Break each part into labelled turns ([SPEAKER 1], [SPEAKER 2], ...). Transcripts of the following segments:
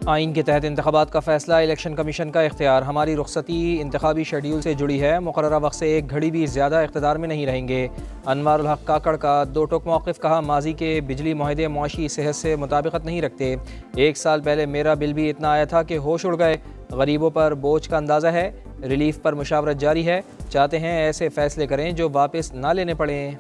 [SPEAKER 1] आइन के तहत इंतखाबात का फैसला, इलेक्शन कमीशन का इख्तियार। हमारी रुखसती इंतखाबी शेड्यूल से जुड़ी है, मुकर्ररा वक्त से एक घड़ी भी ज़्यादा इख्तिदार में नहीं रहेंगे। अनवारुल हक काकड़ का दो टोक मौक़िफ़। कहा, माजी के बिजली मुआहदे मुआशी सेहत से मुताबिकत नहीं रखते। 1 साल पहले मेरा बिल भी इतना आया था कि होश उड़ गए। गरीबों पर बोझ का अंदाज़ा है, रिलीफ पर मुशावरत जारी है। चाहते हैं ऐसे फ़ैसले करें जो वापस ना लेने पड़ें।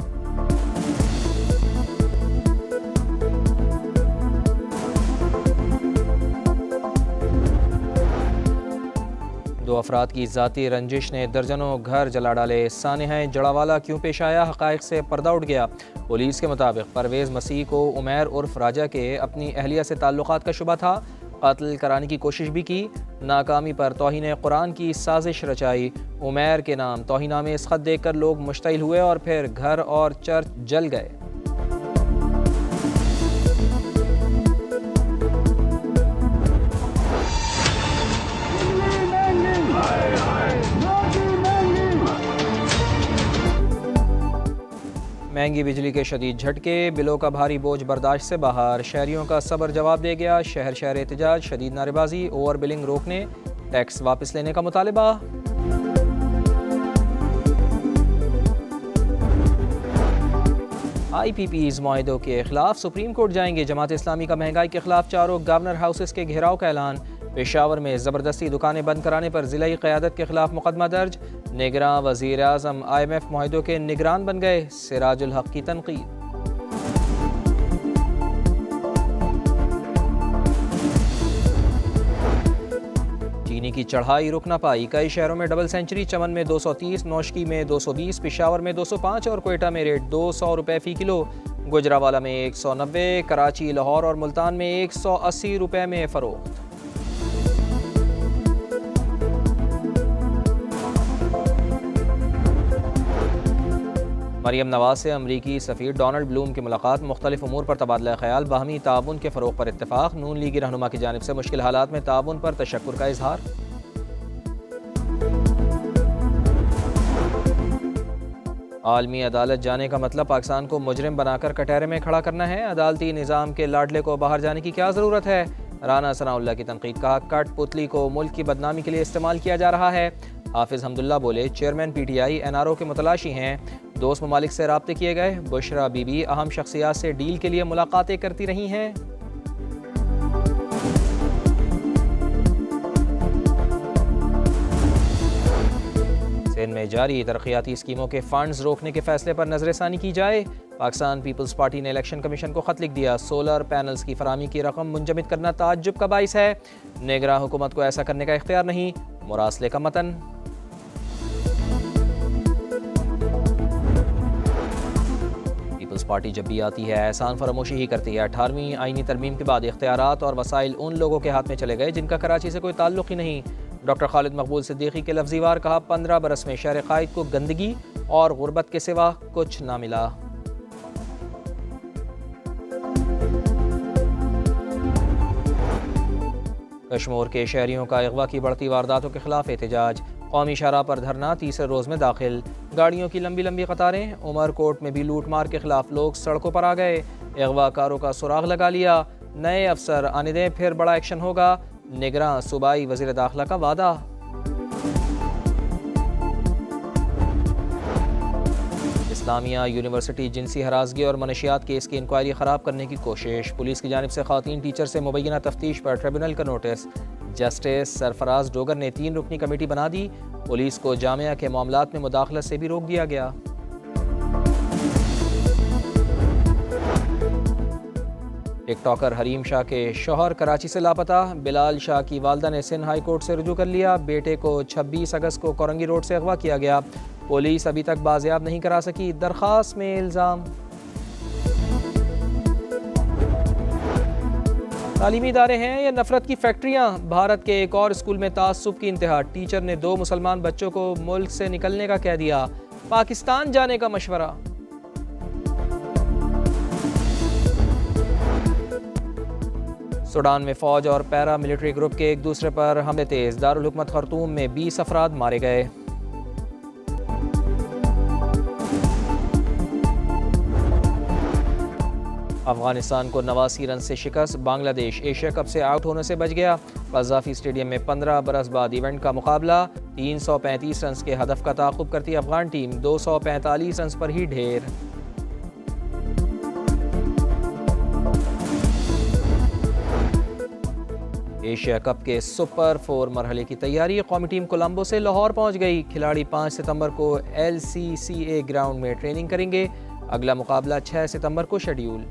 [SPEAKER 1] 2 अफराद की ज़ाती रंजिश ने दर्जनों घर जला डाले। सानेहा जड़ावाला क्यों पेश आया, हक़ाइक़ से पर्दा उठ गया। पुलिस के मुताबिक परवेज़ मसीह को उमैर उर्फ राजा के अपनी अहलिया से ताल्लुकात का शुबा था। कत्ल कराने की कोशिश भी की, नाकामी पर तौहीन कुरान की साजिश रचाई। उमैर के नाम तौहीनामे इस खत देखकर लोग मुश्तइल हुए और फिर घर और चर्च जल गए। महंगी बिजली के शदीद झटके, बिलों का भारी बोझ बर्दाश्त से बाहर। शहरियों का सब्र जवाब दे गया। शहर शहर एहतजाज, शदीद नारेबाजी, ओवर बिलिंग रोकने, टैक्स वापस लेने का मुतालबा। IPPs मुआहिदों के खिलाफ सुप्रीम कोर्ट जाएंगे। जमात इस्लामी का महंगाई के खिलाफ चारों गवर्नर हाउसेस के घेराव का ऐलान। पेशावर में ज़बरदस्ती दुकानें बंद कराने पर ज़िलाई क़यादत के खिलाफ मुकदमा दर्ज। निगरान वज़ीर आज़म IMF मुआहिदों के निगरान बन गए। सिराजुल हक की तनकीद। चीनी की चढ़ाई रुक ना पाई, कई शहरों में डबल सेंचुरी। चमन में 230, नौशकी में 220, पिशावर में 205 और कोयटा में रेट 200 रुपये फ़ी किलो। गुजरावाला में 190, कराची, लाहौर और मुल्तान में 180 रुपये में फ़रोख्त। मरियम नवाज से अमरीकी सफ़ीर डोनाल्ड ब्लूम की मुलाकात। मुख्तलिफ उमूर पर तबादला ख्याल, बाहमी ताउन के फ़रोग़ पर इत्तेफाक। नून लीगी रहनुमा की जानिब से मुश्किल हालात में ताउन पर तशक्कुर का इजहार। आलमी अदालत जाने का मतलब पाकिस्तान को मुजरिम बनाकर कटहरे में खड़ा करना है। अदालती निज़ाम के लाडले को बाहर जाने की क्या ज़रूरत है। राना सनाउल्लाह की तनकीद। कहा, कठपुतली को मुल्क की बदनामी के लिए इस्तेमाल किया जा रहा है। हाफिज़ हमदुल्ला बोले, चेयरमैन PTI NRO के मुतलाशी हैं। दोस्त ममालिक से राब्ते किए गए। बुशरा बीबी अहम शख्सियात से डील के लिए मुलाकातें करती रही हैं। सिंध में जारी तरक्याती स्कीमों के फंड्स रोकने के फैसले पर नजरसानी की जाए। पाकिस्तान पीपल्स पार्टी ने इलेक्शन कमीशन को खत लिख दिया। सोलर पैनल्स की फरामी की रकम मुंजमद करना ताज्जुब का बाइस है। निगरां हुकूमत को ऐसा करने का इख्तियार नहीं। मुरासले का मतन। पीपल्स पार्टी जब भी आती है एहसान फरामोशी ही करती है। 18वीं आईनी तरमीम के बाद इख्तियारात और वसाइल उन लोगों के हाथ में चले गए जिनका कराची से कोई ताल्लुक ही नहीं। डॉक्टर खालिद मकबूल सिद्दीकी के लफ्ज़ी वार। कहा, 15 बरस में शहर कायद को गंदगी और गुर्बत के सिवा कुछ ना मिला। कश्मीर के शहरियों का अगवा की बढ़ती वारदातों के खिलाफ एहतजाज। कौमी शाहराह पर धरना तीसरे रोज़ में दाखिल। गाड़ियों की लंबी लंबी कतारें। उमरकोट में भी लूट मार के खिलाफ लोग सड़कों पर आ गए। अगवाकारों का सुराग लगा लिया। नए अफसर आने दें, फिर बड़ा एक्शन होगा। निगरां सूबाई वज़ीर दाखिला का वादा। इस्लामिया यूनिवर्सिटी जिनसी हरासगी और मनशियात केस की इंक्वायरी ख़राब करने की कोशिश। पुलिस की जानिब से ख़वातीन टीचर से मुबैना तफ्तीश पर ट्रिब्यूनल का नोटिस। जस्टिस सरफराज डोगर ने 3 रुकनी कमेटी बना दी। पुलिस को जामिया के मामलात में मुदाखलत से भी रोक दिया गया। टिकटॉकर हरीम शाह के शौहर कराची से लापता। बिलाल शाह की वालदा ने सिंध हाई कोर्ट से रुजू कर लिया। बेटे को 26 अगस्त को कोरंगी रोड से अगवा किया गया। पुलिस अभी तक बाजियाब नहीं करा सकी। दरख्वास्त में इल्ज़ाम। तालीमी इदारे हैं या नफरत की फैक्ट्रियाँ। भारत के एक और स्कूल में तासुब की इंतहा। टीचर ने 2 मुसलमान बच्चों को मुल्क से निकलने का कह दिया। पाकिस्तान जाने का मशवरा। सूडान में फौज और पैरा मिलिट्री ग्रुप के एक दूसरे पर हमले तेज। दारुल हुकूमत खर्तूम में 20 अफराद मारे गए। अफगानिस्तान को 89 रन से शिकस्त। बांग्लादेश एशिया कप से आउट होने से बच गया। कज़ाफी स्टेडियम में 15 बरस बाद इवेंट का मुकाबला। 335 रन के हदफ का ताक़ुब करती अफगान टीम 245 रन पर ही ढेर। एशिया कप के सुपर 4 मरहले की तैयारी। कौमी टीम कोलंबो से लाहौर पहुंच गई। खिलाड़ी 5 सितंबर को LCCA ग्राउंड में ट्रेनिंग करेंगे। अगला मुकाबला 6 सितंबर को शेड्यूल।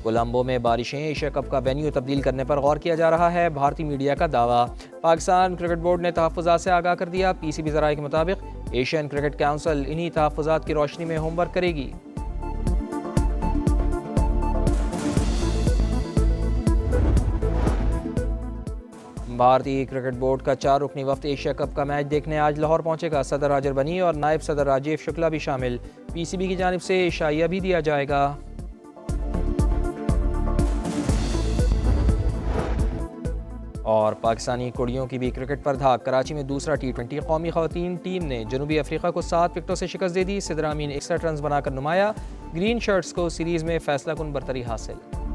[SPEAKER 1] कोलंबो में बारिशें, एशिया कप का वेन्यू तब्दील करने पर गौर किया जा रहा है। भारतीय मीडिया का दावा। पाकिस्तान क्रिकेट बोर्ड ने तहफ़्फ़ुज़ात से आगाह कर दिया। PCB ज़राए के मुताबिक एशियन क्रिकेट काउंसिल इन्हीं तहफ़्फ़ुज़ात की रोशनी में होमवर्क करेगी। भारतीय क्रिकेट बोर्ड का 4 रुकनी वफ्द एशिया कप का मैच देखने आज लाहौर पहुंचेगा। सदर राजर बनी और नायब सदर राजीव शुक्ला भी शामिल। PCB की जानिब से इशाइया भी दिया जाएगा। और पाकिस्तानी कुड़ियों की भी क्रिकेट पर धाक। कराची में दूसरा T20 कौमी ख़वातीन टीम ने जनूबी अफ्रीका को 7 विकेटों से शिकस्त दे दी। सिद्रा अमीन 61 रन बनाकर नुमाया। ग्रीन शर्ट्स को सीरीज़ में फैसला कुन बरतरी हासिल।